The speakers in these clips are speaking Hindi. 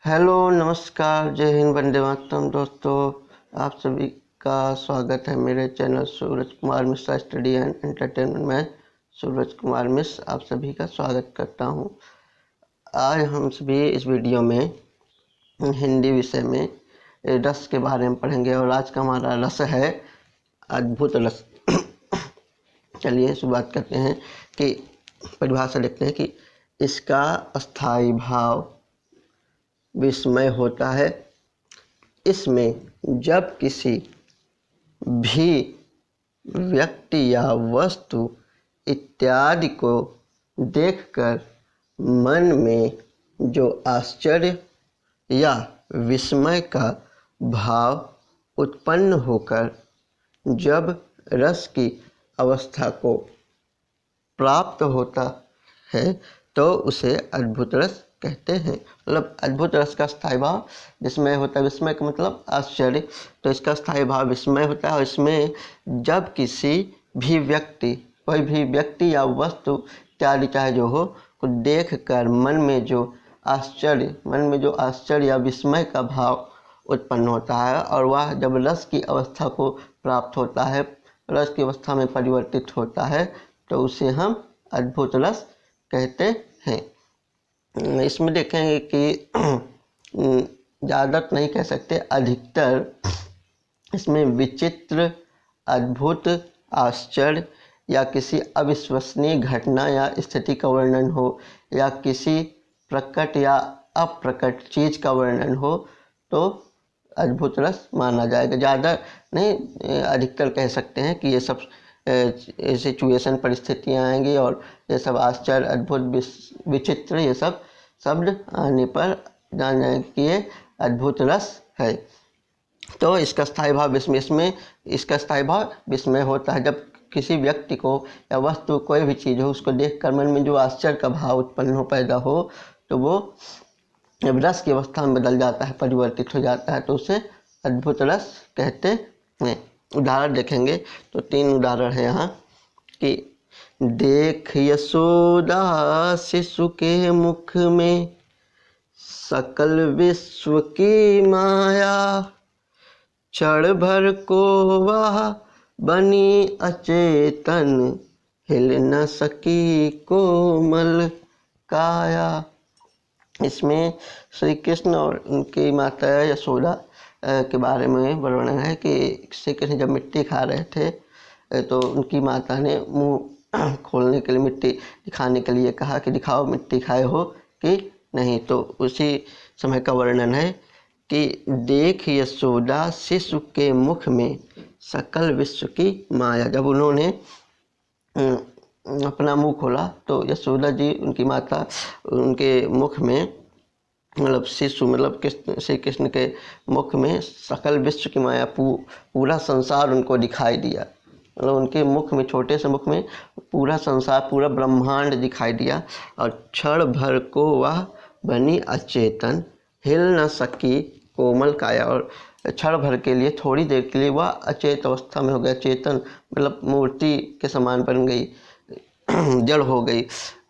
हेलो, नमस्कार, जय हिंद, वंदे मातरम। दोस्तों, आप सभी का स्वागत है मेरे channel Suraj Kumar Mishra study and entertainment में। सूरज कुमार मिश्र आप सभी का स्वागत करता हूं। आज हम सभी इस वीडियो में हिंदी विषय में रस के बारे में पढ़ेंगे और आज का हमारा रस है अद्भुत रस। चलिए शुरुआत करते हैं कि परिभाषा लिखते हैं कि इसका स्थायी भाव विस्मय होता है। इसमें जब किसी भी व्यक्ति या वस्तु इत्यादि को देखकर मन में जो आश्चर्य या विस्मय का भाव उत्पन्न होकर जब रस की अवस्था को प्राप्त होता है तो उसे अद्भुत रस कहते हैं। मतलब अद्भुत रस का स्थायी भाव विस्मय होता है। विस्मय का मतलब आश्चर्य, तो इसका स्थायी भाव विस्मय होता है। और इसमें जब किसी भी व्यक्ति, कोई भी व्यक्ति या वस्तु इत्यादि चाहे जो हो, को देख कर मन में जो आश्चर्य या विस्मय का भाव उत्पन्न होता है और वह जब रस की अवस्था को प्राप्त होता है, रस की अवस्था में परिवर्तित होता है, तो उसे हम अद्भुत रस कहते हैं। इसमें देखेंगे कि ज़्यादा नहीं कह सकते, अधिकतर इसमें विचित्र, अद्भुत, आश्चर्य या किसी अविश्वसनीय घटना या स्थिति का वर्णन हो या किसी प्रकट या अप्रकट चीज़ का वर्णन हो तो अद्भुत रस माना जाएगा। ज़्यादा नहीं, अधिकतर कह सकते हैं कि ये सब सिचुएशन, परिस्थितियाँ आएंगी और ये सब आश्चर्य, अद्भुत, विचित्र, ये सब शब्द आने पर जान जाएंगे कि ये अद्भुत रस है। तो इसका स्थायी भाव विस्मय, इसमें इसका स्थायी भाव विस्मय होता है। जब किसी व्यक्ति को या वस्तु, कोई भी चीज़ हो, उसको देखकर मन में जो आश्चर्य का भाव उत्पन्न हो, पैदा हो, तो वो जब रस की अवस्था में बदल जाता है, परिवर्तित हो जाता है, तो उसे अद्भुत रस कहते हैं। उदाहरण देखेंगे तो 3 उदाहरण है यहाँ कि देख यशोदा शिशु के मुख में सकल विश्व की माया, क्षण भर को वह बनी अचेतन, हिल न सकी कोमल काया। इसमें श्री कृष्ण और उनकी माता यशोदा के बारे में वर्णन है कि श्री कृष्ण जब मिट्टी खा रहे थे तो उनकी माता ने मुंह खोलने के लिए, मिट्टी दिखाने के लिए कहा कि दिखाओ मिट्टी खाए हो कि नहीं। तो उसी समय का वर्णन है कि देख यशोदा शिशु के मुख में सकल विश्व की माया। जब उन्होंने अपना मुंह खोला तो यशोदा जी, उनकी माता, उनके मुख में, मतलब शिशु, मतलब श्री कृष्ण के मुख में सकल विश्व की माया, पूरा संसार उनको दिखाई दिया। मतलब उनके मुख में, छोटे से मुख में पूरा संसार, पूरा ब्रह्मांड दिखाई दिया। और क्षण भर को वह बनी अचेतन, हिल न सकी कोमल काया। और क्षण भर के लिए, थोड़ी देर के लिए वह अचेत अवस्था में हो गया। चेतन मतलब मूर्ति के समान बन गई, जड़ हो गई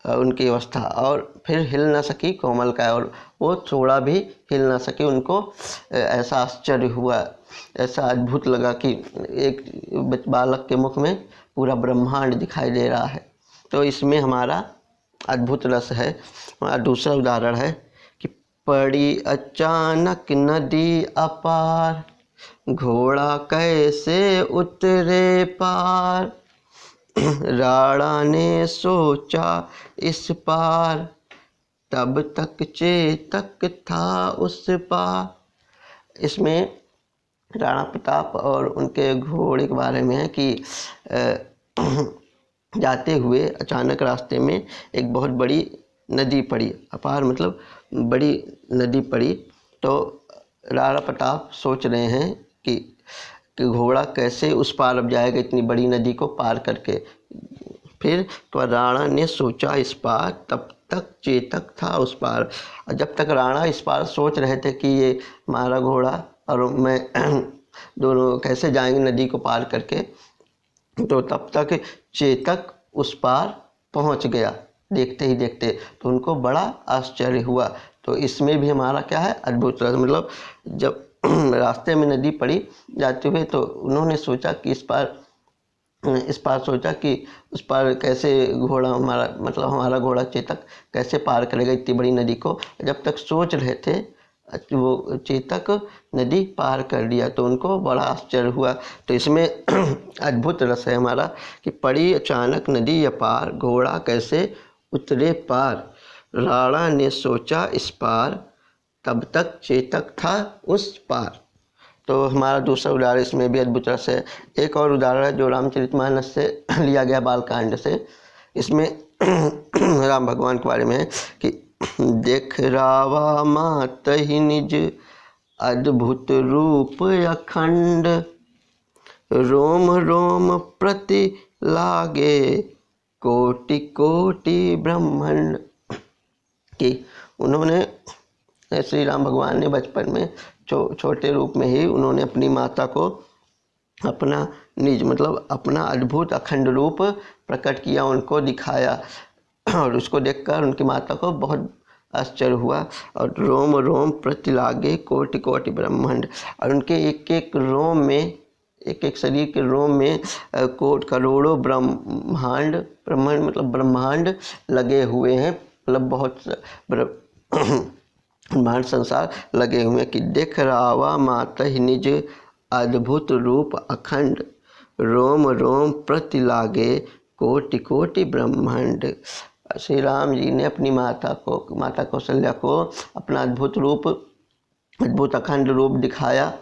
उनकी अवस्था। और फिर हिल ना सकी कोमल काया, और वो थोड़ा भी हिल ना सकी। उनको ऐसा आश्चर्य हुआ, ऐसा अद्भुत लगा कि एक बालक के मुख में पूरा ब्रह्मांड दिखाई दे रहा है। तो इसमें हमारा अद्भुत रस है। हमारा दूसरा उदाहरण है कि पड़ी अचानक नदी अपार, घोड़ा कैसे उतरे पार, राणा ने सोचा इस पार, तब तक चेतक था उस पार। इसमें राणा प्रताप और उनके घोड़े के बारे में है कि जाते हुए अचानक रास्ते में एक बहुत बड़ी नदी पड़ी। अपार मतलब बड़ी नदी पड़ी। तो राणा प्रताप सोच रहे हैं कि घोड़ा कैसे उस पार अब जाएगा, इतनी बड़ी नदी को पार करके। फिर तो राणा ने सोचा इस पार, तब तक चेतक था उस पार। और जब तक राणा इस पार सोच रहे थे कि ये हमारा घोड़ा और मैं दोनों कैसे जाएंगे नदी को पार करके, तो तब तक चेतक उस पार पहुंच गया। देखते ही देखते, तो उनको बड़ा आश्चर्य हुआ। तो इसमें भी हमारा क्या है, अद्भुत रस। मतलब जब रास्ते में नदी पड़ी जाते हुए, तो उन्होंने सोचा कि इस पार सोचा कि उस पार कैसे घोड़ा हमारा, मतलब हमारा घोड़ा चेतक कैसे पार करेगा इतनी बड़ी नदी को। जब तक सोच रहे थे, वो चेतक नदी पार कर लिया, तो उनको बड़ा आश्चर्य हुआ। तो इसमें अद्भुत रस है हमारा कि पड़ी अचानक नदी या पार, घोड़ा कैसे उतरे पार, राणा ने सोचा इस पार, तब तक चेतक था उस पार। तो हमारा दूसरा उदाहरण इसमें भी अद्भुत रस है। एक और उदाहरण है जो रामचरितमानस से लिया गया, बालकांड से। इसमें राम भगवान के बारे में है कि देख रावा मात ही निज, अद्भुत रूप अखंड, रोम रोम प्रति लागे, कोटि कोटि ब्रह्मांड। कि उन्होंने, श्री राम भगवान ने बचपन में छोटे रूप में ही उन्होंने अपनी माता को अपना निज, मतलब अपना अद्भुत अखंड रूप प्रकट किया, उनको दिखाया। और उसको देखकर उनकी माता को बहुत आश्चर्य हुआ। और रोम रोम प्रति लागे, कोटि कोटि ब्रह्मांड। और उनके एक एक रोम में, एक एक शरीर के रोम में करोड़ों ब्रह्मांड, ब्रह्मांड मतलब ब्रह्मांड लगे हुए हैं। मतलब बहुत ब्रह्मांड संसार लगे हुए हैं। कि देख रावा मात ही निज, अद्भुत रूप अखंड, रोम रोम प्रति लागे, कोटि कोटि ब्रह्मांड। श्री राम जी ने अपनी माता कौशल्या को अपना अद्भुत रूप, अद्भुत अखंड रूप दिखाया।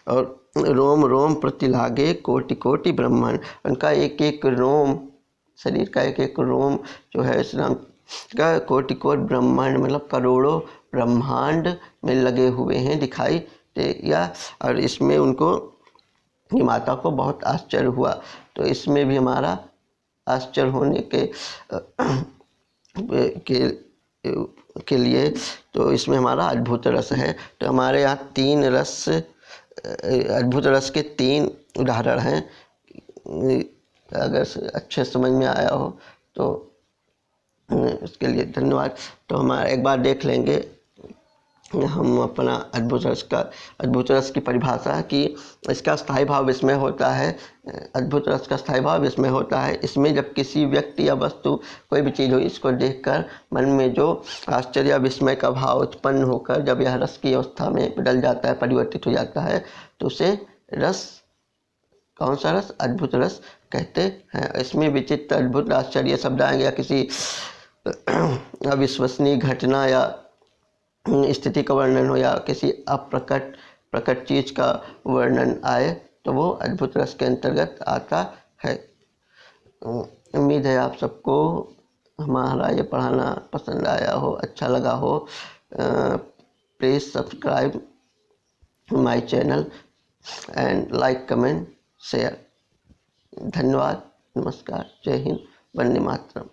और रोम रोम प्रति लागे, कोटि कोटि ब्रह्मांड। उनका एक एक रोम, शरीर का एक एक रोम जो है श्री राम का कोटि कोटि ब्रह्मांड, मतलब करोड़ों ब्रह्मांड में लगे हुए हैं, दिखाई दिया। और इसमें उनको, की माता को बहुत आश्चर्य हुआ। तो इसमें भी हमारा आश्चर्य होने के लिए, तो इसमें हमारा अद्भुत रस है। तो हमारे यहाँ 3 रस, अद्भुत रस के 3 उदाहरण हैं। अगर अच्छे समझ में आया हो तो इसके लिए धन्यवाद। तो हमारा एक बार देख लेंगे हम अपना अद्भुत रस की परिभाषा, कि इसका स्थायी भाव विस्मय होता है। अद्भुत रस का स्थायी भाव विस्मय होता है। इसमें जब किसी व्यक्ति या वस्तु, कोई भी चीज़ हो, इसको देखकर मन में जो आश्चर्य या विस्मय का भाव उत्पन्न होकर जब यह रस की अवस्था में बदल जाता है, परिवर्तित हो जाता है, तो उसे रस, कौन सा रस, अद्भुत रस कहते हैं। इसमें विचित्र, अद्भुत, आश्चर्य शब्द आएंगे, या किसी अविश्वसनीय घटना या स्थिति का वर्णन हो, या किसी प्रकट चीज का वर्णन आए, तो वो अद्भुत रस के अंतर्गत आता है। उम्मीद है आप सबको हमारा ये पढ़ाना पसंद आया हो, अच्छा लगा हो। Please subscribe my channel and like, comment, share. धन्यवाद, नमस्कार, जय हिंद, वंदे मातरम।